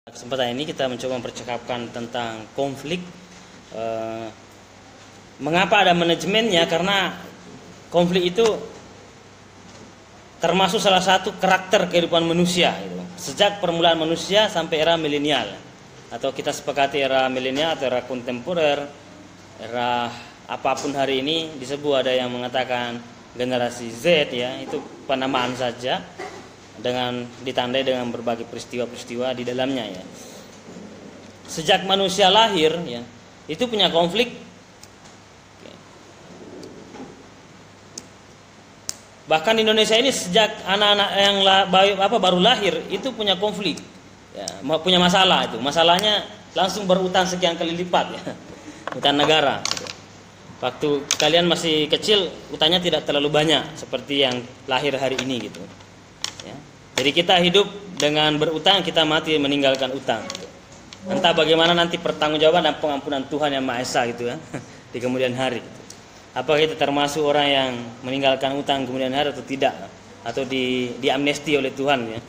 Kesempatan ini kita mencoba mempercakapkan tentang konflik. Mengapa ada manajemennya? Karena konflik itu termasuk salah satu karakter kehidupan manusia gitu. Sejak permulaan manusia sampai era milenial, atau kita sepakati era milenial atau era kontemporer, era apapun hari ini disebut, ada yang mengatakan generasi Z, ya, itu penamaan saja, dengan ditandai dengan berbagai peristiwa-peristiwa di dalamnya, ya. Sejak manusia lahir, ya, itu punya konflik. Bahkan di Indonesia ini sejak anak-anak yang baru lahir itu punya konflik, ya, punya masalah. Itu masalahnya langsung berutang sekian kali lipat, ya, utang negara. Waktu kalian masih kecil utangnya tidak terlalu banyak seperti yang lahir hari ini, gitu. Jadi kita hidup dengan berutang, kita mati meninggalkan utang. Entah bagaimana nanti pertanggungjawaban dan pengampunan Tuhan Yang Maha Esa, gitu, ya, di kemudian hari. Apakah kita termasuk orang yang meninggalkan utang kemudian hari atau tidak, atau di amnesti oleh Tuhan, ya.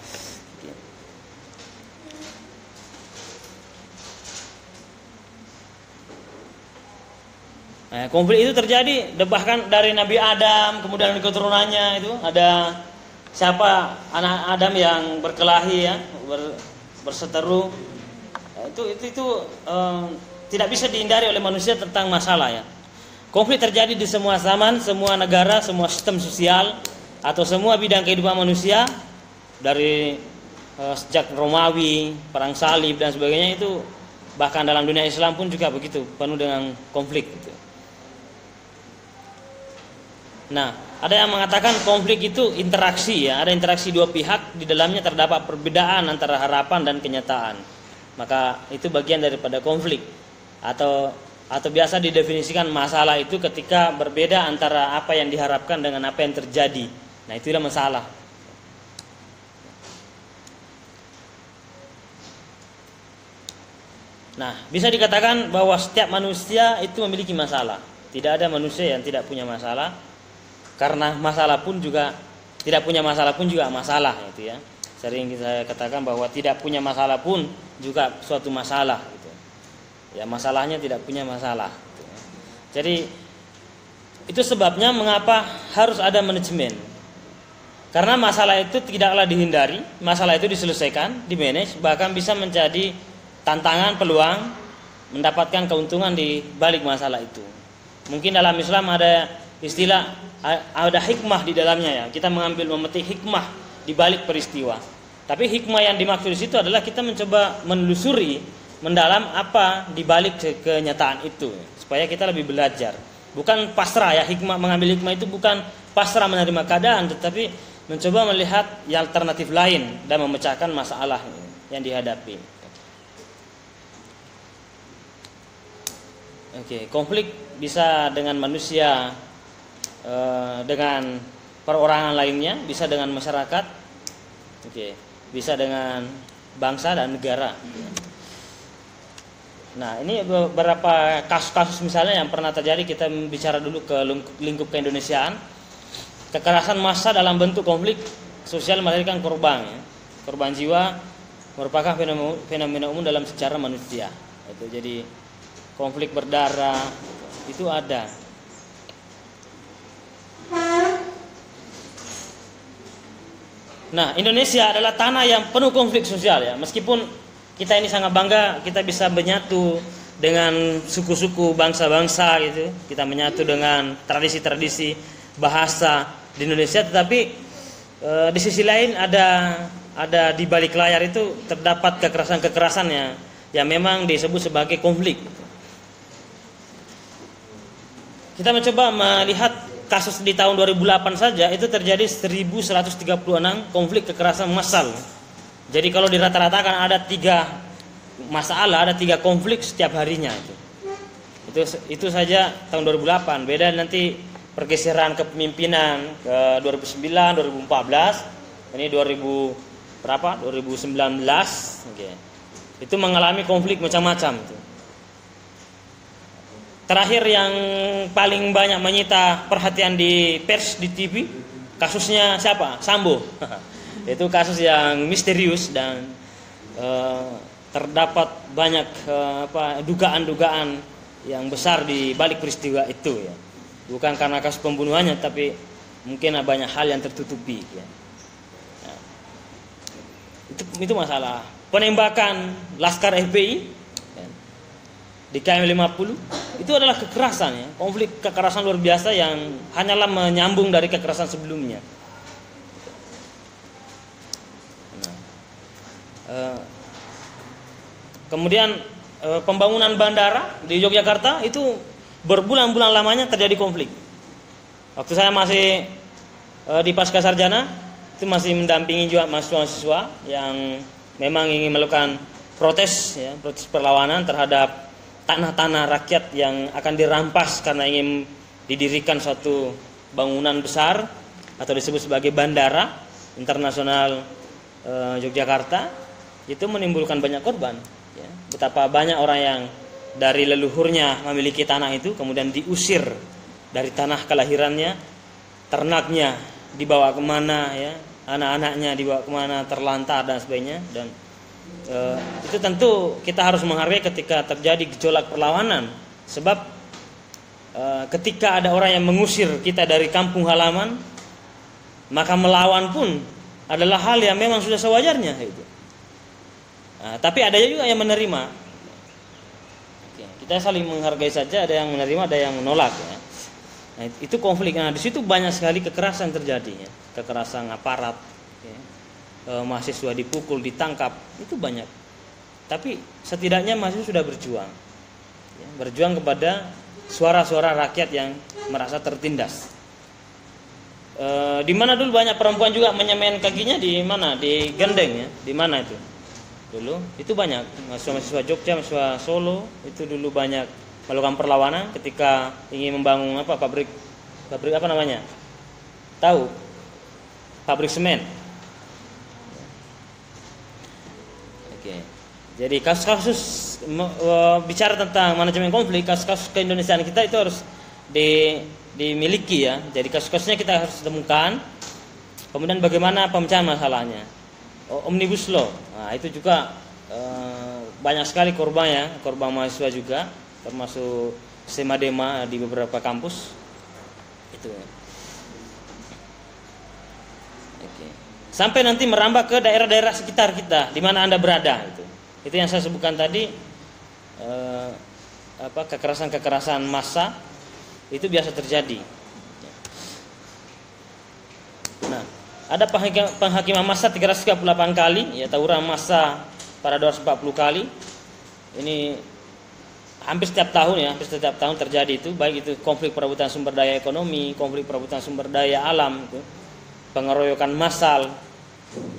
Nah, konflik itu terjadi bahkan dari Nabi Adam, kemudian di keturunannya itu ada siapa anak Adam yang berkelahi, ya, berseteru. Itu tidak bisa dihindari oleh manusia tentang masalah, ya. Konflik terjadi di semua zaman, semua negara, semua sistem sosial atau semua bidang kehidupan manusia, dari sejak Romawi, perang salib dan sebagainya. Itu bahkan dalam dunia Islam pun juga begitu, penuh dengan konflik, gitu. Nah, ada yang mengatakan konflik itu interaksi, ya, ada interaksi dua pihak, di dalamnya terdapat perbedaan antara harapan dan kenyataan. Maka itu bagian daripada konflik, atau biasa didefinisikan masalah itu ketika berbeda antara apa yang diharapkan dengan apa yang terjadi. Nah, itulah masalah. Nah, bisa dikatakan bahwa setiap manusia itu memiliki masalah. Tidak ada manusia yang tidak punya masalah. Karena masalah pun juga tidak punya masalah pun juga masalah, itu, ya. Sering saya katakan bahwa tidak punya masalah pun juga suatu masalah, gitu. Ya, masalahnya tidak punya masalah, gitu. Jadi itu sebabnya mengapa harus ada manajemen. Karena masalah itu tidaklah dihindari, masalah itu diselesaikan, dimanage, bahkan bisa menjadi tantangan, peluang mendapatkan keuntungan di balik masalah itu. Mungkin dalam Islam ada istilah, ada hikmah di dalamnya, ya. Kita memetik hikmah di balik peristiwa. Tapi hikmah yang dimaksud di situ adalah kita mencoba menelusuri mendalam apa di balik kenyataan itu, supaya kita lebih belajar. Bukan pasrah, ya, hikmah, mengambil hikmah itu bukan pasrah menerima keadaan, tetapi mencoba melihat yang alternatif lain dan memecahkan masalah yang dihadapi. Oke, konflik bisa dengan manusia, dengan perorangan lainnya, bisa dengan masyarakat, bisa dengan bangsa dan negara. Nah, ini beberapa kasus-kasus misalnya yang pernah terjadi. Kita bicara dulu ke lingkup keindonesiaan. Kekerasan massa dalam bentuk konflik sosial melahirkan korban, ya. Korban jiwa merupakan fenomena umum dalam sejarah manusia. Itu jadi konflik berdarah itu ada. Nah, Indonesia adalah tanah yang penuh konflik sosial, ya. Meskipun kita ini sangat bangga kita bisa menyatu dengan suku-suku, bangsa-bangsa, gitu. Kita menyatu dengan tradisi-tradisi bahasa di Indonesia, tetapi di sisi lain ada di balik layar itu terdapat kekerasan-kekerasan yang memang disebut sebagai konflik. Kita mencoba melihat kasus di tahun 2008 saja itu terjadi 1136 konflik kekerasan massal. Jadi kalau dirata-ratakan ada 3 masalah, ada 3 konflik setiap harinya itu saja tahun 2008. Beda nanti pergeseran kepemimpinan ke 2009, 2014, ini 2019, itu mengalami konflik macam-macam. Terakhir yang paling banyak menyita perhatian di pers, di TV, kasusnya siapa? Sambo. Itu kasus yang misterius dan terdapat banyak dugaan-dugaan yang besar di balik peristiwa itu ya. Bukan karena kasus pembunuhannya, tapi mungkin banyak hal yang tertutupi ya. Ya. Itu masalah. Penembakan Laskar FPI ya, di KM 50 itu adalah kekerasan ya, konflik kekerasan luar biasa yang hanyalah menyambung dari kekerasan sebelumnya. Kemudian pembangunan bandara di Yogyakarta itu berbulan-bulan lamanya terjadi konflik. Waktu saya masih di pasca sarjana itu masih mendampingi juga mahasiswa yang memang ingin melakukan protes ya, protes perlawanan terhadap tanah-tanah rakyat yang akan dirampas karena ingin didirikan suatu bangunan besar atau disebut sebagai Bandara Internasional Yogyakarta. Itu menimbulkan banyak korban ya. Betapa banyak orang yang dari leluhurnya memiliki tanah itu kemudian diusir dari tanah kelahirannya, ternaknya dibawa kemana ya, anak-anaknya dibawa kemana, terlantar dan sebagainya. Dan itu tentu kita harus menghargai ketika terjadi gejolak perlawanan, sebab ketika ada orang yang mengusir kita dari kampung halaman, maka melawan pun adalah hal yang memang sudah sewajarnya itu. Tapi ada juga yang menerima. Kita saling menghargai saja, ada yang menerima, ada yang menolak ya. Nah, itu konflik. Nah, di situ banyak sekali kekerasan terjadi ya. Kekerasan aparat ya. Mahasiswa dipukul, ditangkap, itu banyak. Tapi setidaknya mahasiswa sudah berjuang ya. Berjuang kepada suara-suara rakyat yang merasa tertindas. Di mana dulu banyak perempuan juga menyemen kakinya, di mana? Di Gendeng ya. Di mana itu? Dulu itu banyak mahasiswa Jogja, mahasiswa Solo itu dulu banyak melakukan perlawanan ketika ingin membangun pabrik apa namanya? Tahu? Pabrik semen. Oke. Jadi kasus-kasus bicara tentang manajemen konflik, kasus-kasus keindonesiaan kita itu harus dimiliki ya. Jadi kasus-kasusnya kita harus temukan. Kemudian bagaimana pemecahan masalahnya? Omnibus Law, nah itu juga banyak sekali korbannya, korban mahasiswa juga, termasuk Semadema di beberapa kampus itu. Oke. Sampai nanti merambah ke daerah-daerah sekitar kita, di mana Anda berada itu yang saya sebutkan tadi, kekerasan massa itu biasa terjadi. Nah, ada penghakiman massa 338 kali, ya, tawuran massa pada 240 kali. Ini hampir setiap tahun ya, hampir setiap tahun terjadi itu, baik itu konflik perebutan sumber daya ekonomi, konflik perebutan sumber daya alam, itu, pengeroyokan massal,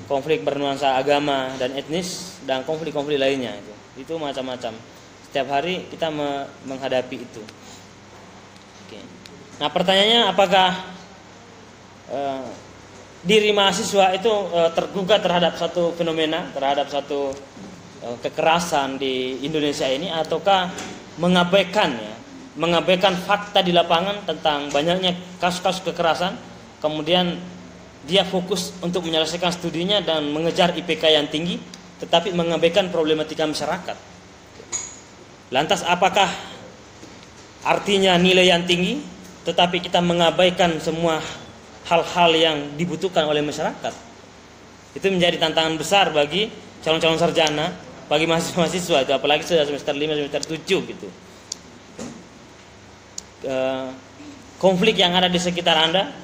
konflik bernuansa agama dan etnis, dan konflik-konflik lainnya itu macam-macam. Setiap hari kita menghadapi itu. Oke. Nah, pertanyaannya apakah diri mahasiswa itu tergugah terhadap satu fenomena, terhadap satu kekerasan di Indonesia ini, ataukah mengabaikan fakta di lapangan tentang banyaknya kasus-kasus kekerasan, kemudian dia fokus untuk menyelesaikan studinya dan mengejar IPK yang tinggi, tetapi mengabaikan problematika masyarakat. Lantas apakah artinya nilai yang tinggi, tetapi kita mengabaikan semua hal-hal yang dibutuhkan oleh masyarakat? Itu menjadi tantangan besar bagi calon-calon sarjana, bagi mahasiswa-mahasiswa itu, apalagi sudah semester 5, semester 7 gitu. Konflik yang ada di sekitar Anda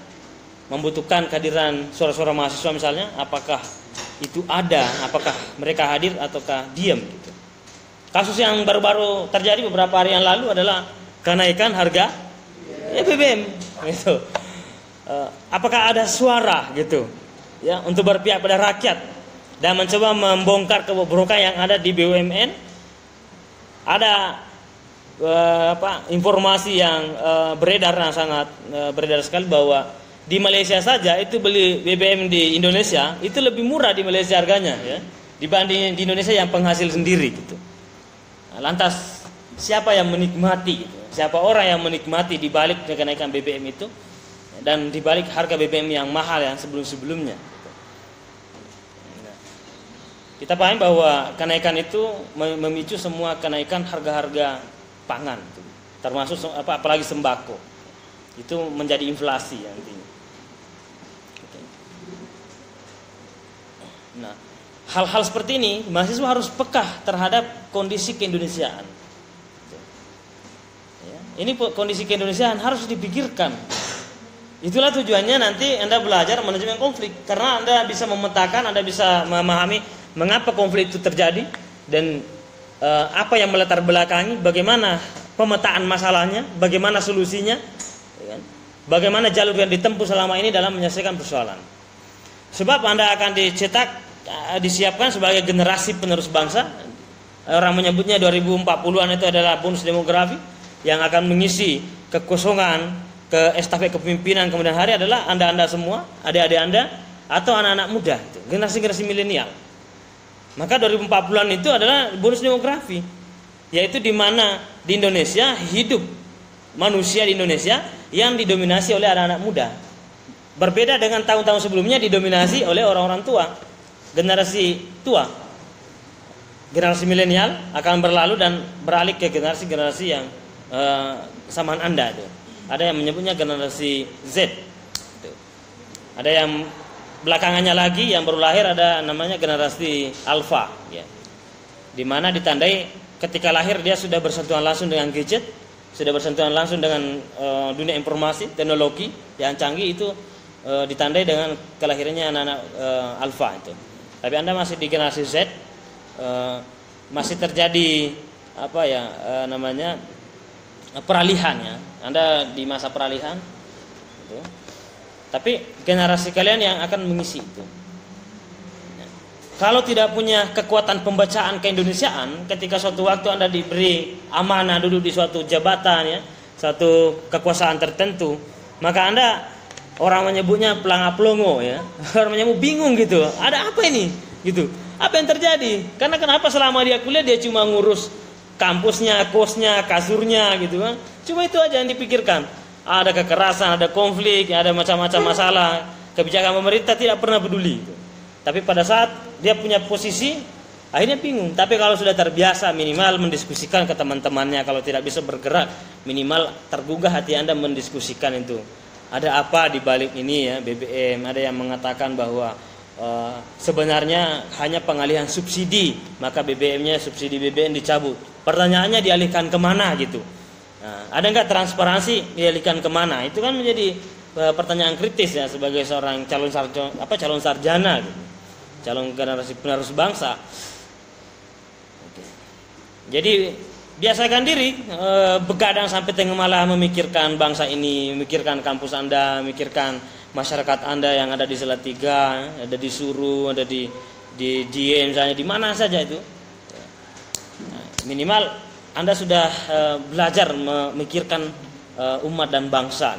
membutuhkan kehadiran suara-suara mahasiswa misalnya, apakah itu ada, apakah mereka hadir ataukah diam gitu. Kasus yang baru-baru terjadi beberapa hari yang lalu adalah kenaikan harga BBM gitu. Apakah ada suara gitu ya untuk berpihak pada rakyat dan mencoba membongkar kebobrokan yang ada di BUMN? Ada informasi yang beredar sangat beredar sekali bahwa di Malaysia saja itu beli BBM di Indonesia itu lebih murah di Malaysia harganya ya, dibanding di Indonesia yang penghasil sendiri gitu. Nah, lantas siapa yang menikmati gitu? Siapa orang yang menikmati di balik kenaikan BBM itu dan di balik harga BBM yang mahal yang sebelum-sebelumnya gitu. Kita pahami bahwa kenaikan itu memicu semua kenaikan harga-harga pangan, termasuk apalagi sembako. Itu menjadi inflasi nantinya. Nah, hal-hal seperti ini mahasiswa harus peka terhadap kondisi keindonesiaan. Ini kondisi keindonesiaan harus dipikirkan. Itulah tujuannya nanti Anda belajar manajemen konflik, karena Anda bisa memetakan, Anda bisa memahami mengapa konflik itu terjadi dan apa yang melatar belakangi, bagaimana pemetaan masalahnya, bagaimana solusinya, bagaimana jalur yang ditempuh selama ini dalam menyelesaikan persoalan. Sebab Anda akan disiapkan sebagai generasi penerus bangsa. Orang menyebutnya 2040-an itu adalah bonus demografi yang akan mengisi kekosongan ke estafet kepemimpinan kemudian hari adalah Anda semua, adik-adik Anda atau anak-anak muda, itu generasi milenial. Maka 2040-an itu adalah bonus demografi, yaitu di mana di Indonesia hidup manusia di Indonesia yang didominasi oleh anak-anak muda. Berbeda dengan tahun-tahun sebelumnya didominasi oleh orang-orang tua, generasi tua. Generasi milenial akan berlalu dan beralih ke generasi yang samaan Anda itu. Ada yang menyebutnya generasi Z. Ada yang belakangannya lagi yang baru lahir ada namanya generasi Alpha, ya. Di mana ditandai ketika lahir dia sudah bersentuhan langsung dengan gadget, sudah bersentuhan langsung dengan dunia informasi, teknologi yang canggih, itu ditandai dengan kelahirannya anak-anak Alpha itu. Tapi Anda masih di generasi Z, masih terjadi peralihan, ya. Anda di masa peralihan gitu. Tapi generasi kalian yang akan mengisi itu. Kalau tidak punya kekuatan pembacaan keindonesiaan, ketika suatu waktu Anda diberi amanah duduk di suatu jabatan, ya, suatu kekuasaan tertentu, maka Anda, orang menyebutnya pelanga-pelongo, ya. Orang menyebut bingung gitu. Ada apa ini? Gitu. Apa yang terjadi? Karena kenapa selama dia kuliah dia cuma ngurus kampusnya, kosnya, kasurnya gitu kan. Cuma itu aja yang dipikirkan. Ada kekerasan, ada konflik, ada macam-macam masalah. Kebijakan pemerintah tidak pernah peduli gitu. Tapi pada saat dia punya posisi, akhirnya bingung. Tapi kalau sudah terbiasa, minimal mendiskusikan ke teman-temannya. Kalau tidak bisa bergerak, minimal tergugah hati Anda mendiskusikan itu. Ada apa di balik ini, ya, BBM. Ada yang mengatakan bahwa sebenarnya hanya pengalihan subsidi, maka BBM-nya, subsidi BBM dicabut. Pertanyaannya dialihkan kemana gitu. Nah, ada nggak transparansi, dialihkan kemana? Itu kan menjadi pertanyaan kritis, ya, sebagai seorang calon sarjana gitu. Calon generasi penerus bangsa. Jadi biasakan diri begadang sampai tengah malam memikirkan bangsa ini, memikirkan kampus Anda, memikirkan masyarakat Anda yang ada di Salatiga, ada di Suru, ada di Die misalnya, di mana saja itu. Minimal Anda sudah belajar memikirkan umat dan bangsa.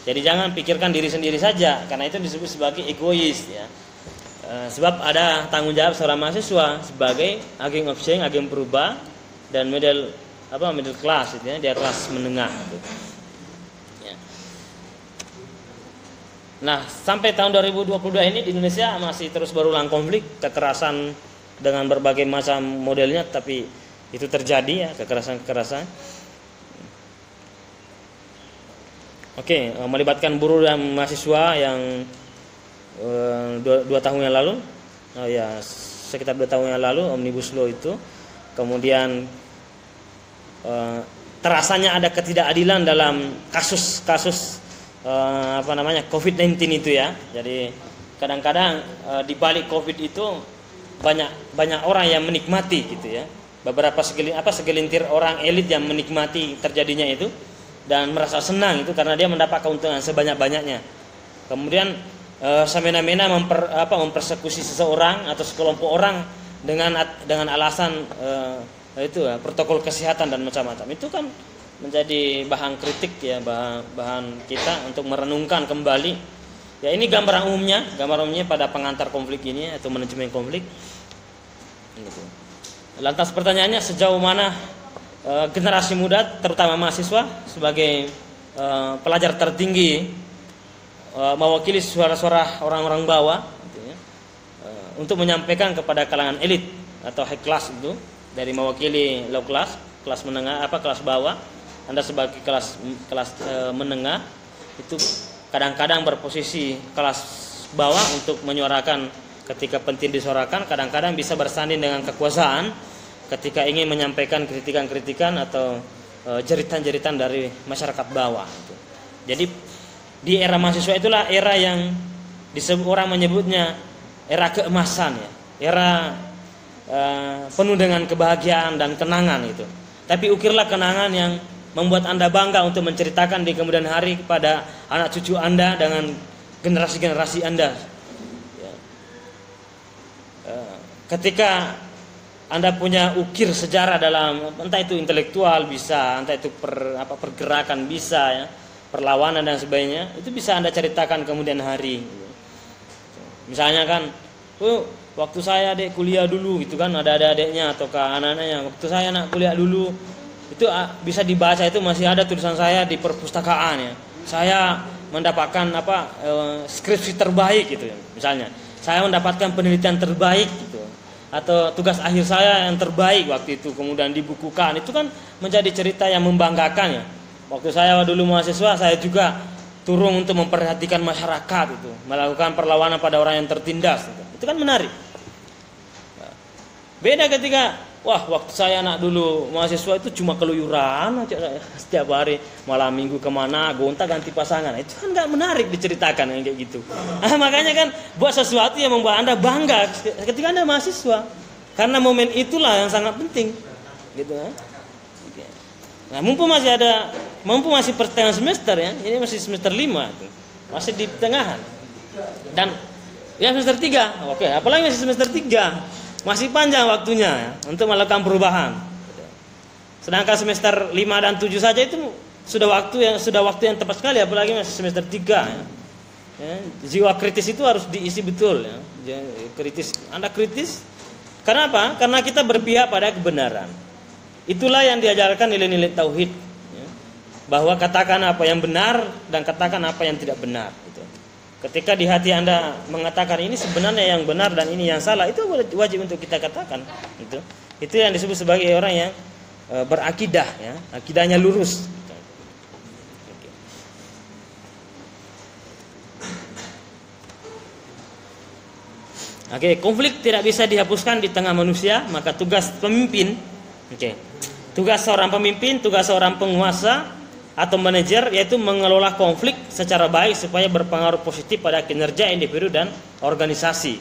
Jadi jangan pikirkan diri sendiri saja, karena itu disebut sebagai egois, ya. Sebab ada tanggung jawab seorang mahasiswa sebagai agen of change, agen perubah, dan middle class, gitu, ya, dia kelas menengah. Gitu. Ya. Nah, sampai tahun 2022 ini di Indonesia masih terus berulang konflik, kekerasan dengan berbagai macam modelnya, tapi itu terjadi, ya, kekerasan. Oke, melibatkan buruh dan mahasiswa yang 2 tahun yang lalu, sekitar 2 tahun yang lalu Omnibus Law itu, kemudian terasanya ada ketidakadilan dalam kasus COVID-19 itu, ya. Jadi kadang-kadang di balik COVID itu banyak orang yang menikmati gitu, ya. Beberapa segelintir orang elit yang menikmati terjadinya itu dan merasa senang itu karena dia mendapat keuntungan sebanyak-banyaknya. Kemudian semena-mena mempersekusi seseorang atau sekelompok orang dengan alasan protokol kesehatan dan macam-macam. Itu kan menjadi bahan kritik, ya, bahan kita untuk merenungkan kembali. Ya, ini gambaran umumnya pada pengantar konflik ini atau manajemen konflik. Gitu. Lantas pertanyaannya, sejauh mana generasi muda terutama mahasiswa sebagai pelajar tertinggi mewakili suara-suara orang-orang bawah gitu, ya, untuk menyampaikan kepada kalangan elit atau high class itu, dari mewakili low class, kelas menengah kelas bawah. Anda sebagai kelas menengah itu kadang-kadang berposisi kelas bawah untuk menyuarakan ketika penting disuarakan, kadang-kadang bisa bersanding dengan kekuasaan ketika ingin menyampaikan kritikan-kritikan atau jeritan-jeritan dari masyarakat bawah. Jadi di era mahasiswa itulah era yang orang menyebutnya era keemasan ya, era penuh dengan kebahagiaan dan kenangan itu. Tapi ukirlah kenangan yang membuat Anda bangga untuk menceritakan di kemudian hari kepada anak cucu Anda dengan generasi-generasi Anda. Ketika Anda punya ukir sejarah dalam entah itu intelektual bisa, entah itu pergerakan bisa ya, perlawanan dan sebagainya, itu bisa Anda ceritakan kemudian hari. Misalnya kan, waktu saya adik kuliah dulu gitu kan, ada adik-adiknya atau anak-anaknya, waktu saya anak kuliah dulu itu bisa dibaca, itu masih ada tulisan saya di perpustakaan ya. Saya mendapatkan skripsi terbaik gitu ya. Misalnya, saya mendapatkan penelitian terbaik gitu. Atau tugas akhir saya yang terbaik waktu itu kemudian dibukukan, itu kan menjadi cerita yang membanggakan ya. Waktu saya dulu mahasiswa, saya juga turun untuk memperhatikan masyarakat itu, melakukan perlawanan pada orang yang tertindas gitu. Itu kan menarik. Beda ketika waktu saya anak dulu mahasiswa itu cuma keluyuran aja setiap hari, malam minggu kemana, gonta ganti pasangan. Itu kan nggak menarik diceritakan kayak gitu. Makanya kan buat sesuatu yang membuat Anda bangga ketika Anda mahasiswa, karena momen itulah yang sangat penting, gitu. Nah, mumpung masih pertengahan semester ya, ini masih semester 5 tuh, masih di pertengahan. Dan ya semester 3, oke, apalagi masih semester 3. Masih panjang waktunya ya, untuk melakukan perubahan. Sedangkan semester 5 dan 7 saja itu sudah waktu yang tepat sekali, apalagi masih semester 3 ya. Jiwa kritis itu harus diisi betul ya. Kritis, Anda kritis. Karena apa? Karena kita berpihak pada kebenaran. Itulah yang diajarkan nilai-nilai tauhid ya. Bahwa katakan apa yang benar dan katakan apa yang tidak benar gitu. Ketika di hati Anda mengatakan ini sebenarnya yang benar dan ini yang salah, itu wajib untuk kita katakan. Itu yang disebut sebagai orang yang berakidah, ya, akidahnya lurus. Oke, konflik tidak bisa dihapuskan di tengah manusia, maka tugas pemimpin, tugas seorang pemimpin, tugas seorang penguasa atau manajer yaitu mengelola konflik secara baik supaya berpengaruh positif pada kinerja individu dan organisasi.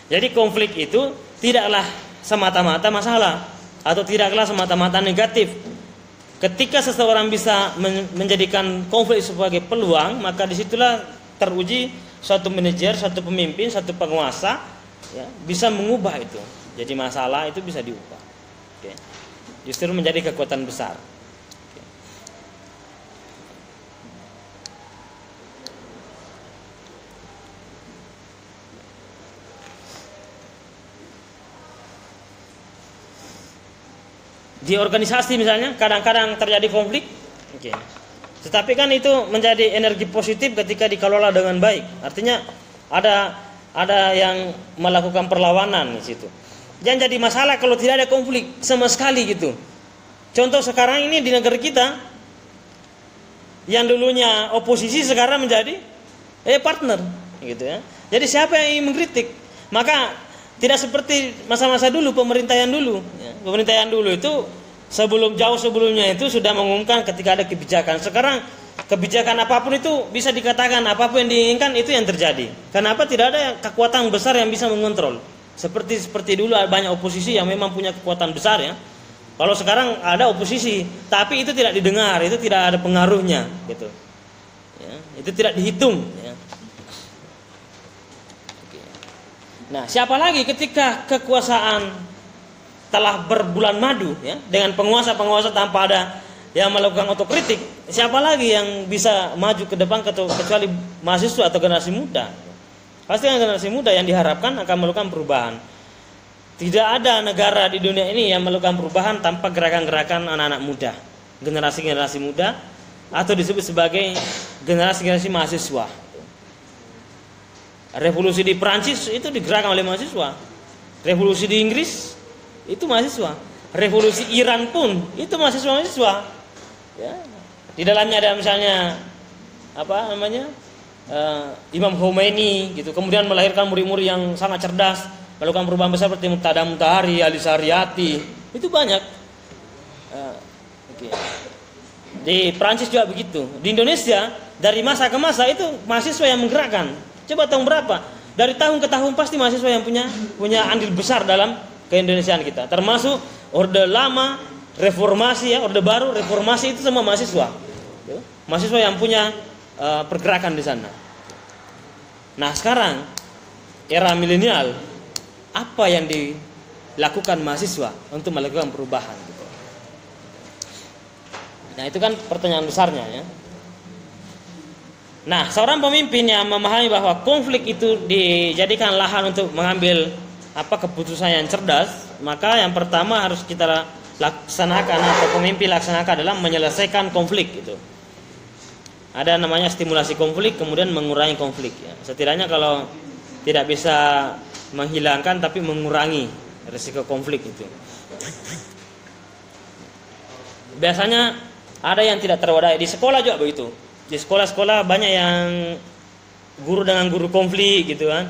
Jadi konflik itu tidaklah semata-mata masalah atau tidaklah semata-mata negatif. Ketika seseorang bisa menjadikan konflik sebagai peluang, maka disitulah teruji suatu manajer, suatu pemimpin, suatu penguasa ya, bisa mengubah itu. Jadi masalah itu bisa diubah. Justru menjadi kekuatan besar. Di organisasi misalnya kadang-kadang terjadi konflik, tetapi kan itu menjadi energi positif ketika dikelola dengan baik. Artinya ada yang melakukan perlawanan di situ. Jangan jadi masalah kalau tidak ada konflik sama sekali gitu. Contoh sekarang ini di negara kita, yang dulunya oposisi sekarang menjadi partner, gitu ya. Jadi siapa yang ingin mengkritik, maka tidak seperti masa-masa dulu, pemerintahan dulu. Pemerintahan dulu itu jauh sebelumnya itu sudah mengumumkan ketika ada kebijakan. Sekarang kebijakan apapun itu bisa dikatakan apapun yang diinginkan itu yang terjadi. Kenapa? Tidak ada kekuatan besar yang bisa mengontrol. Seperti dulu banyak oposisi yang memang punya kekuatan besar ya. Kalau sekarang ada oposisi, tapi itu tidak didengar, itu tidak ada pengaruhnya, gitu. Ya, itu tidak dihitung. Ya. Nah, siapa lagi ketika kekuasaan telah berbulan madu ya, dengan penguasa-penguasa tanpa ada yang melakukan otokritik, siapa lagi yang bisa maju ke depan kecuali mahasiswa atau generasi muda? Pasti generasi muda yang diharapkan akan melakukan perubahan. Tidak ada negara di dunia ini yang melakukan perubahan tanpa gerakan-gerakan anak-anak muda, generasi-generasi muda, atau disebut sebagai generasi-generasi mahasiswa. Revolusi di Prancis itu digerakkan oleh mahasiswa. Revolusi di Inggris itu mahasiswa. Revolusi Iran pun itu mahasiswa-mahasiswa. Ya. Di dalamnya ada misalnya apa namanya Imam Khomeini gitu. Kemudian melahirkan murid-murid yang sangat cerdas, melakukan perubahan besar seperti Muqtada Mutahari, Ali Sariyati. Itu banyak. Okay. Di Prancis juga begitu. Di Indonesia dari masa ke masa itu mahasiswa yang menggerakkan. Coba tahun berapa? Dari tahun ke tahun pasti mahasiswa yang punya andil besar dalam keindonesiaan kita. Termasuk Orde Lama, Reformasi ya, Orde Baru, Reformasi itu semua mahasiswa. Mahasiswa yang punya pergerakan di sana. Nah, sekarang era milenial, apa yang dilakukan mahasiswa untuk melakukan perubahan gitu. Nah, itu kan pertanyaan besarnya ya. Nah, seorang pemimpin yang memahami bahwa konflik itu dijadikan lahan untuk mengambil keputusan yang cerdas, maka yang pertama harus kita laksanakan atau pemimpin laksanakan adalah menyelesaikan konflik itu. Ada namanya stimulasi konflik, kemudian mengurangi konflik ya. Setidaknya kalau tidak bisa menghilangkan tapi mengurangi risiko konflik itu. Biasanya ada yang tidak terwadai, di sekolah juga begitu. Di sekolah-sekolah banyak yang guru dengan guru konflik gitu kan.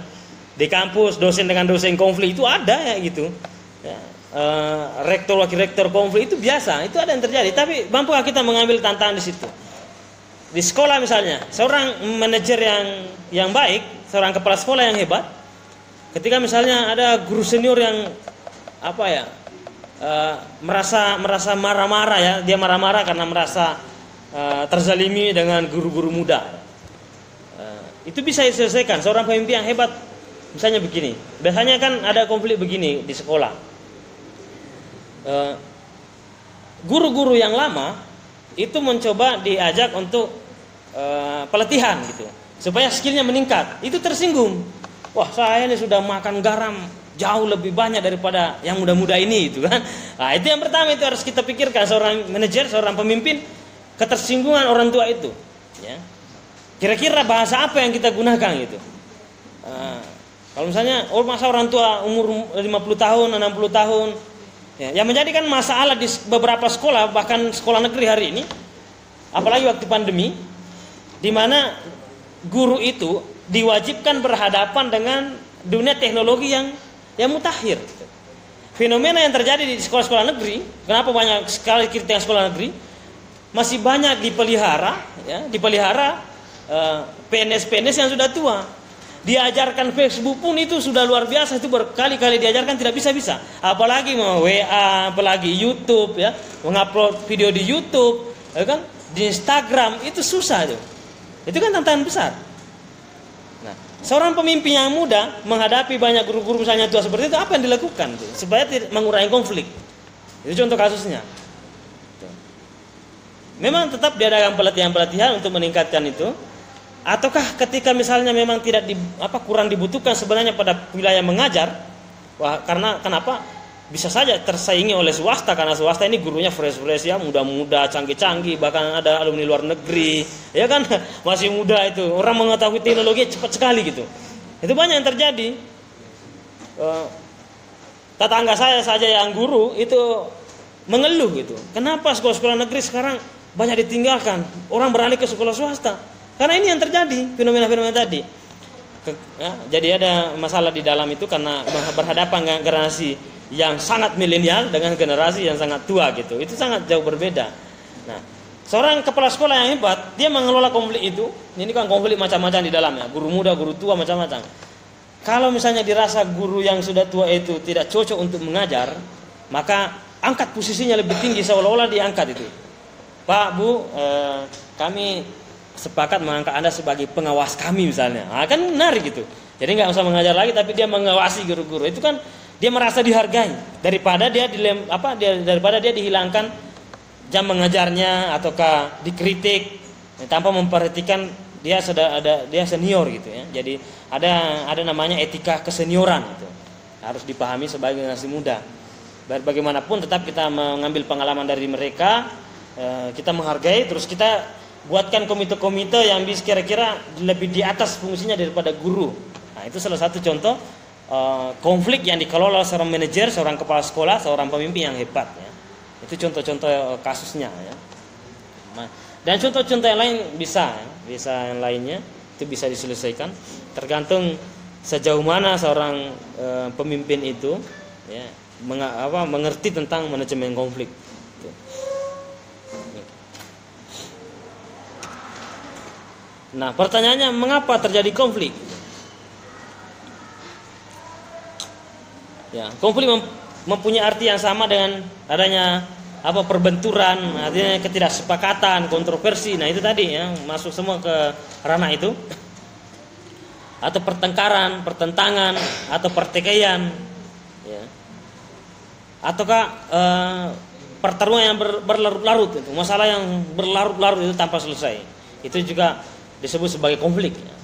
Di kampus dosen dengan dosen konflik itu ada ya gitu. Ya, rektor wakil rektor konflik itu biasa, itu ada yang terjadi. Tapi mampukah kita mengambil tantangan di situ? Di sekolah misalnya, seorang manajer yang baik, seorang kepala sekolah yang hebat, ketika misalnya ada guru senior yang merasa marah-marah ya, dia marah-marah karena merasa terzalimi dengan guru-guru muda. Itu bisa diselesaikan. Seorang pemimpin yang hebat, misalnya begini. Biasanya kan ada konflik begini di sekolah. Guru-guru yang lama itu mencoba diajak untuk pelatihan gitu, supaya skillnya meningkat. Itu tersinggung. Wah, saya ini sudah makan garam jauh lebih banyak daripada yang muda-muda ini itu kan. Nah, itu yang pertama, itu harus kita pikirkan seorang manajer, seorang pemimpin, ketersinggungan orang tua itu ya. Kira-kira bahasa apa yang kita gunakan gitu. Kalau misalnya masa orang tua umur 50 tahun, 60 tahun ya, yang menjadikan masalah di beberapa sekolah, bahkan sekolah negeri hari ini, apalagi waktu pandemi, di mana guru itu diwajibkan berhadapan dengan dunia teknologi yang mutakhir. Fenomena yang terjadi di sekolah-sekolah negeri, kenapa banyak sekali kita sekolah negeri masih banyak dipelihara PNS-PNS yang sudah tua. Diajarkan Facebook pun itu sudah luar biasa, itu berkali-kali diajarkan tidak bisa-bisa. Apalagi mau WA, apalagi YouTube ya, mengupload video di YouTube, ya kan? Di Instagram itu susah tuh. Itu kan tantangan besar. Nah, seorang pemimpin yang muda menghadapi banyak guru-guru misalnya tua seperti itu, apa yang dilakukan tuh supaya tidak mengurangi konflik? Itu contoh kasusnya. Memang tetap diadakan pelatihan-pelatihan untuk meningkatkan itu, ataukah ketika misalnya memang kurang dibutuhkan sebenarnya pada wilayah mengajar? Wah, karena kenapa? Bisa saja tersaingi oleh swasta, karena swasta ini gurunya fresh-fresh ya, muda-muda, canggih-canggih, bahkan ada alumni luar negeri, ya kan, masih muda itu, orang mengetahui teknologi cepat sekali gitu. Itu banyak yang terjadi. Tetangga saya saja yang guru itu mengeluh gitu. Kenapa sekolah-sekolah negeri sekarang banyak ditinggalkan, orang beralih ke sekolah swasta? Karena ini yang terjadi, fenomena-fenomena tadi. Jadi ada masalah di dalam itu karena berhadapan dengan generasi yang sangat milenial dengan generasi yang sangat tua gitu. Itu sangat jauh berbeda. Nah, seorang kepala sekolah yang hebat, dia mengelola konflik itu. Ini kan konflik macam-macam di dalamnya, guru muda, guru tua, macam-macam. Kalau misalnya dirasa guru yang sudah tua itu tidak cocok untuk mengajar, maka angkat posisinya lebih tinggi, seolah-olah diangkat itu. Pak, Bu, kami sepakat mengangkat Anda sebagai pengawas kami misalnya. Nah, kan menarik gitu. Jadi nggak usah mengajar lagi, tapi dia mengawasi guru-guru. Itu kan dia merasa dihargai daripada dia dihilangkan jam mengajarnya ataukah dikritik tanpa memperhatikan dia senior gitu ya. Jadi ada namanya etika kesenioran itu. Harus dipahami sebagai generasi muda. Bagaimanapun tetap kita mengambil pengalaman dari mereka, kita menghargai, terus kita buatkan komite-komite yang bisa kira-kira lebih di atas fungsinya daripada guru. Nah, itu salah satu contoh konflik yang dikelola seorang manajer, seorang kepala sekolah, seorang pemimpin yang hebat ya. Itu contoh-contoh kasusnya ya. Dan contoh-contoh yang lain bisa yang lainnya itu bisa diselesaikan tergantung sejauh mana seorang pemimpin itu ya, mengerti tentang manajemen konflik. Nah, pertanyaannya mengapa terjadi konflik? Ya, konflik mempunyai arti yang sama dengan adanya perbenturan, artinya ketidaksepakatan, kontroversi. Nah, itu tadi ya, masuk semua ke ranah itu. Atau pertengkaran, pertentangan, atau pertikaian ya. Ataukah pertarungan yang berlarut-larut itu, masalah yang berlarut-larut itu tanpa selesai. Itu juga disebut sebagai konflik ya.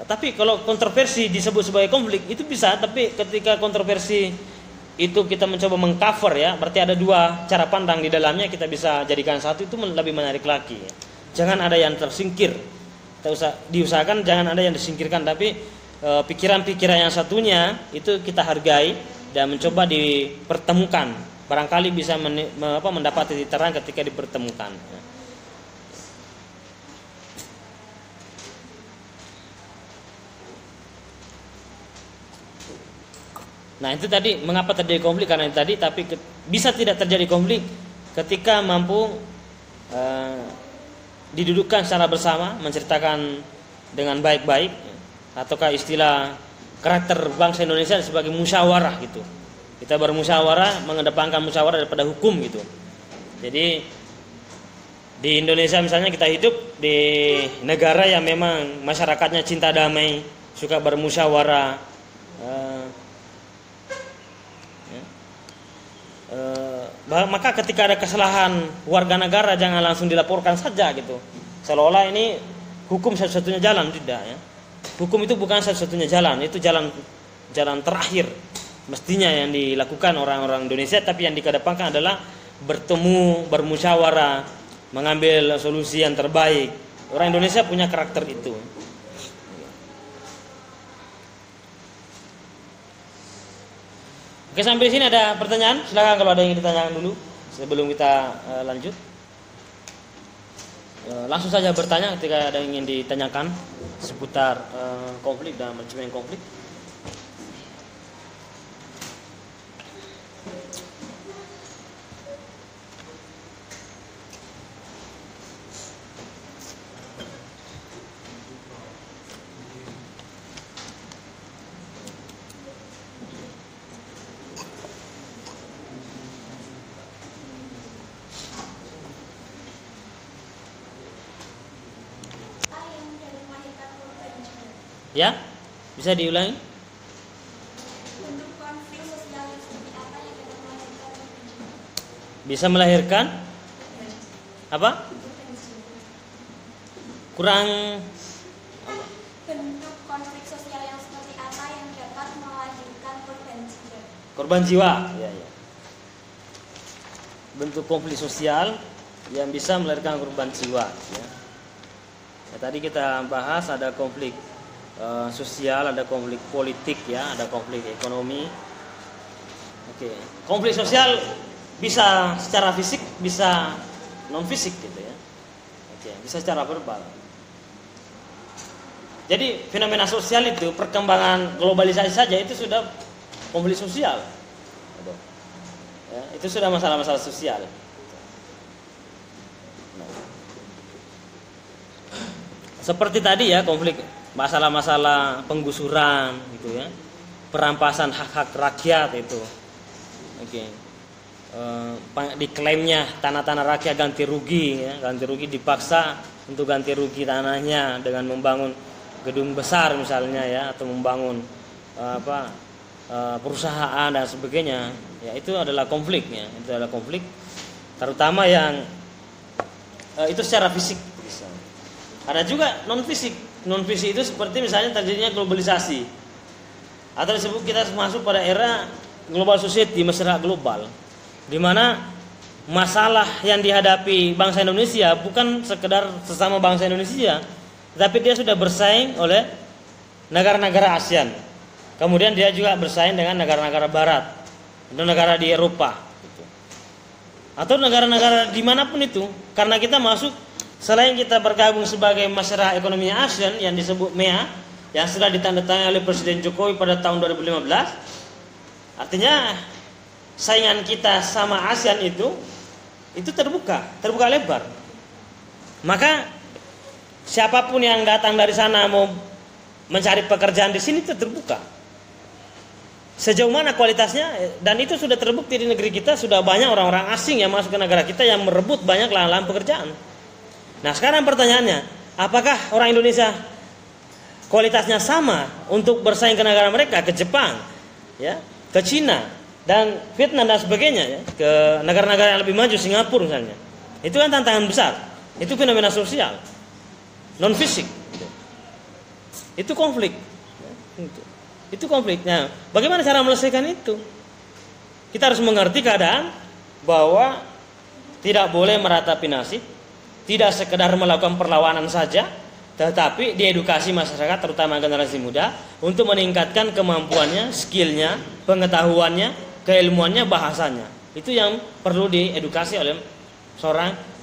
Tapi kalau kontroversi disebut sebagai konflik itu bisa, tapi ketika kontroversi itu kita mencoba mengcover ya, berarti ada dua cara pandang di dalamnya, kita bisa jadikan satu, itu lebih menarik lagi ya. Jangan ada yang tersingkir. Diusahakan jangan ada yang disingkirkan, tapi pikiran-pikiran yang satunya itu kita hargai dan mencoba dipertemukan. Barangkali bisa mendapat titik terang ketika dipertemukan ya. Nah, itu tadi mengapa terjadi konflik, karena itu tadi. Tapi bisa tidak terjadi konflik ketika mampu didudukkan secara bersama, menceritakan dengan baik-baik, ataukah istilah karakter bangsa Indonesia sebagai musyawarah gitu. Kita bermusyawarah, mengedepankan musyawarah daripada hukum gitu. Jadi di Indonesia misalnya kita hidup di negara yang memang masyarakatnya cinta damai, suka bermusyawarah. Maka ketika ada kesalahan warga negara jangan langsung dilaporkan saja gitu, seolah-olah ini hukum satu-satunya jalan. Tidak ya, hukum itu bukan satu-satunya jalan, itu jalan terakhir mestinya yang dilakukan orang-orang Indonesia. Tapi yang dikedepankan adalah bertemu, bermusyawarah, mengambil solusi yang terbaik. Orang Indonesia punya karakter itu. Oke, sampai sini ada pertanyaan? Silakan kalau ada yang ditanyakan dulu sebelum kita lanjut. Langsung saja bertanya ketika ada yang ingin ditanyakan seputar konflik dan manajemen konflik. Ya, bisa diulangi? Untuk konflik sosial yang seperti apa yang dapat melahirkan? Bisa melahirkan apa? Kurang. Bentuk konflik sosial yang seperti apa yang dapat melahirkan korban jiwa? Korban jiwa, ya. Bentuk konflik sosial yang bisa melahirkan korban jiwa. Ya. Ya, tadi kita bahas ada konflik sosial, ada konflik politik, ya, ada konflik ekonomi. Oke, konflik sosial bisa secara fisik, bisa non fisik, gitu ya. Oke, bisa secara verbal. Jadi fenomena sosial itu, perkembangan globalisasi saja itu sudah konflik sosial. Ya, itu sudah masalah-masalah sosial. Seperti tadi ya, konflik masalah-masalah penggusuran gitu ya, perampasan hak-hak rakyat itu. Oke. Diklaimnya tanah-tanah rakyat ganti rugi ya, ganti rugi, dipaksa untuk ganti rugi tanahnya dengan membangun gedung besar misalnya ya, atau membangun perusahaan dan sebagainya. Ya, itu adalah konfliknya. Itu adalah konflik terutama yang itu secara fisik. Ada juga non fisik. Non fisik itu seperti misalnya terjadinya globalisasi, atau disebut kita masuk pada era global society, masyarakat global, di mana masalah yang dihadapi bangsa Indonesia bukan sekedar sesama bangsa Indonesia, tapi dia sudah bersaing oleh negara-negara ASEAN. Kemudian dia juga bersaing dengan negara-negara Barat atau negara di Eropa, gitu. Atau negara-negara dimanapun itu. Karena kita masuk, selain kita bergabung sebagai masyarakat ekonomi ASEAN yang disebut MEA, yang sudah ditandatangani oleh Presiden Jokowi pada tahun 2015, artinya saingan kita sama ASEAN itu terbuka lebar. Maka siapapun yang datang dari sana mau mencari pekerjaan di sini itu terbuka. Sejauh mana kualitasnya, dan itu sudah terbukti di negeri kita, sudah banyak orang-orang asing yang masuk ke negara kita yang merebut banyak lahan-lahan pekerjaan. Nah sekarang pertanyaannya, apakah orang Indonesia kualitasnya sama untuk bersaing ke negara mereka, ke Jepang, ya, ke Cina dan Vietnam dan sebagainya, ya, ke negara-negara yang lebih maju, Singapura misalnya. Itu kan tantangan besar. Itu fenomena sosial, non fisik. Itu konflik. Itu konfliknya. Bagaimana cara menyelesaikan itu? Kita harus mengerti keadaan bahwa tidak boleh meratapi nasib, tidak sekedar melakukan perlawanan saja, tetapi diedukasi masyarakat terutama generasi muda untuk meningkatkan kemampuannya, skillnya, pengetahuannya, keilmuannya, bahasanya. Itu yang perlu diedukasi oleh seorang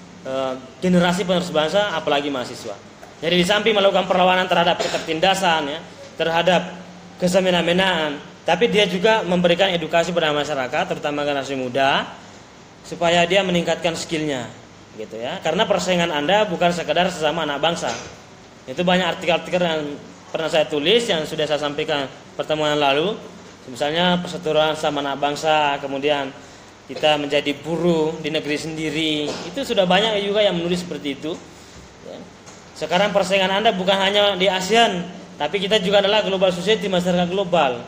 generasi penerus bangsa, apalagi mahasiswa. Jadi di samping melakukan perlawanan terhadap ketertindasan, ya, terhadap kesemena-menaan, tapi dia juga memberikan edukasi pada masyarakat terutama generasi muda supaya dia meningkatkan skillnya, gitu ya. Karena persaingan Anda bukan sekedar sesama anak bangsa. Itu banyak artikel-artikel yang pernah saya tulis yang sudah saya sampaikan pertemuan lalu, misalnya perseteruan sama anak bangsa, kemudian kita menjadi buruh di negeri sendiri. Itu sudah banyak juga yang menulis seperti itu. Sekarang persaingan Anda bukan hanya di ASEAN, tapi kita juga adalah global society, masyarakat global.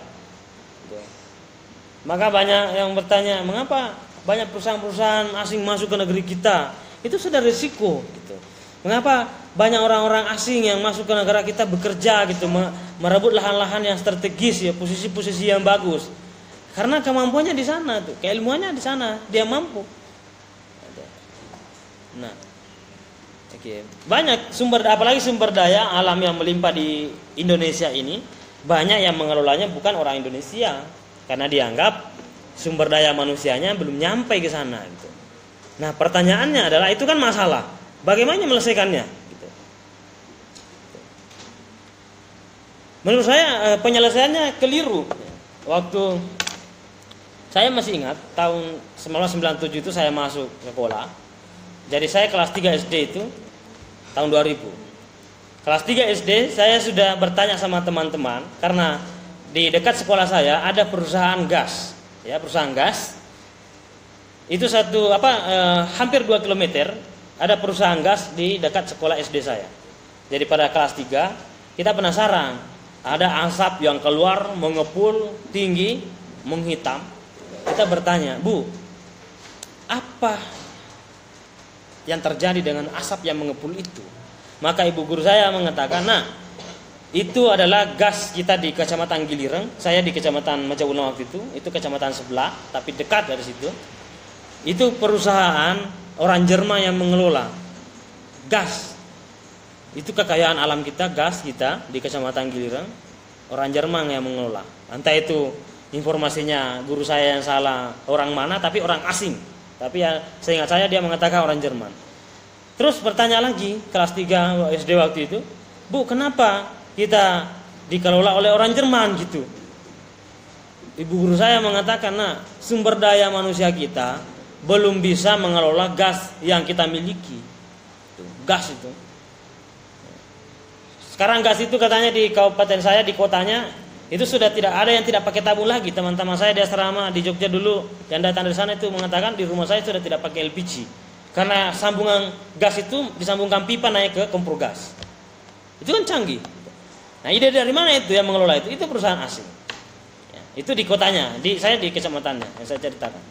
Maka banyak yang bertanya, mengapa banyak perusahaan-perusahaan asing masuk ke negeri kita? Itu sudah risiko, gitu. Mengapa banyak orang-orang asing yang masuk ke negara kita bekerja, gitu, merebut lahan-lahan yang strategis, ya, posisi-posisi yang bagus? Karena kemampuannya di sana, tuh, keilmuannya di sana, dia mampu. Nah, banyak apalagi sumber daya alam yang melimpah di Indonesia ini, banyak yang mengelolanya bukan orang Indonesia karena dianggap sumber daya manusianya belum nyampe ke sana, gitu. Nah pertanyaannya adalah, itu kan masalah, bagaimana menyelesaikannya, gitu. Menurut saya penyelesaiannya keliru. Waktu saya masih ingat tahun 1997 itu saya masuk sekolah. Jadi saya kelas 3 SD itu tahun 2000. Kelas 3 SD saya sudah bertanya sama teman-teman, karena di dekat sekolah saya ada perusahaan gas, ya, perusahaan gas. Itu hampir 2 km ada perusahaan gas di dekat sekolah SD saya. Jadi pada kelas 3 kita penasaran, ada asap yang keluar mengepul tinggi, menghitam. Kita bertanya, "Bu, apa yang terjadi dengan asap yang mengepul itu?" Maka ibu guru saya mengatakan, "Nah, itu adalah gas kita di Kecamatan Gilireng. Saya di Kecamatan Majauna waktu itu kecamatan sebelah, tapi dekat dari situ. Itu perusahaan orang Jerman yang mengelola gas. Itu kekayaan alam kita, gas kita di Kecamatan Gilireng, orang Jerman yang mengelola. Entah itu informasinya guru saya yang salah, orang mana, tapi orang asing. Tapi ya seingat saya dia mengatakan orang Jerman." Terus bertanya lagi kelas 3 SD waktu itu, "Bu, kenapa kita dikelola oleh orang Jerman gitu?" Ibu guru saya mengatakan, "Nah, sumber daya manusia kita belum bisa mengelola gas yang kita miliki." Gas itu. Sekarang gas itu katanya di kabupaten saya, di kotanya, itu sudah tidak ada yang tidak pakai tabung lagi. Teman-teman saya di asrama di Jogja dulu yang datang dari sana itu mengatakan di rumah saya sudah tidak pakai LPG. Karena sambungan gas itu disambungkan pipa naik ke kompor gas. Itu kan canggih. Nah, ide dari mana itu yang mengelola itu? Itu perusahaan asing. Ya, itu di kotanya, saya di kecamatannya yang saya ceritakan.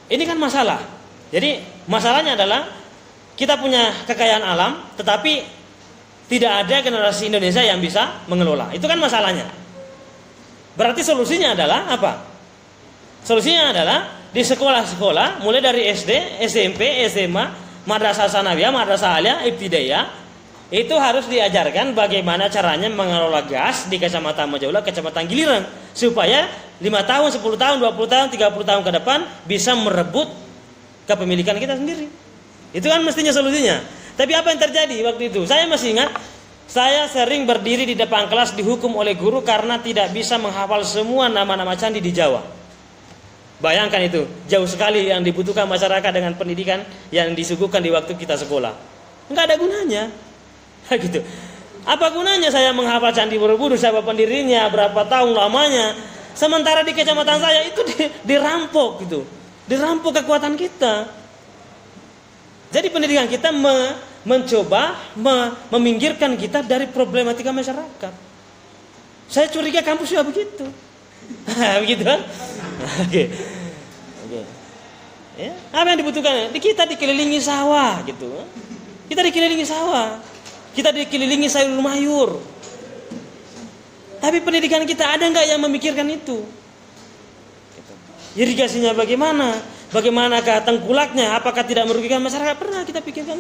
Ini kan masalah. Jadi masalahnya adalah kita punya kekayaan alam, tetapi tidak ada generasi Indonesia yang bisa mengelola. Itu kan masalahnya. Berarti solusinya adalah apa? Solusinya adalah di sekolah-sekolah, mulai dari SD, SMP, SMA, madrasah sanawiyah, madrasah aliyah, ibtidaiyah, Itu harus diajarkan bagaimana caranya mengelola gas di Kecamatan Majaula, Kecamatan Giliran, supaya 5 tahun, 10 tahun, 20 tahun, 30 tahun ke depan bisa merebut kepemilikan kita sendiri. Itu kan mestinya solusinya. Tapi apa yang terjadi waktu itu? Saya masih ingat, saya sering berdiri di depan kelas dihukum oleh guru karena tidak bisa menghafal semua nama-nama candi di Jawa. Bayangkan itu, jauh sekali yang dibutuhkan masyarakat dengan pendidikan yang disuguhkan di waktu kita sekolah. Enggak ada gunanya. Gitu. Apa gunanya saya menghafal Candi Borobudur, siapa pendirinya, berapa tahun lamanya, sementara di kecamatan saya itu dirampok gitu. Dirampok kekuatan kita. Jadi pendidikan kita mencoba meminggirkan kita dari problematika masyarakat. Saya curiga kampus juga begitu. Begitu kan? Oke. Ya, apa yang dibutuhkan? Kita dikelilingi sawah gitu. Kita dikelilingi sawah. Kita dikelilingi sayur mayur. Tapi pendidikan kita ada nggak yang memikirkan itu? Irigasinya bagaimana? Bagaimanakah tengkulaknya? Apakah tidak merugikan masyarakat? Pernah kita pikirkan?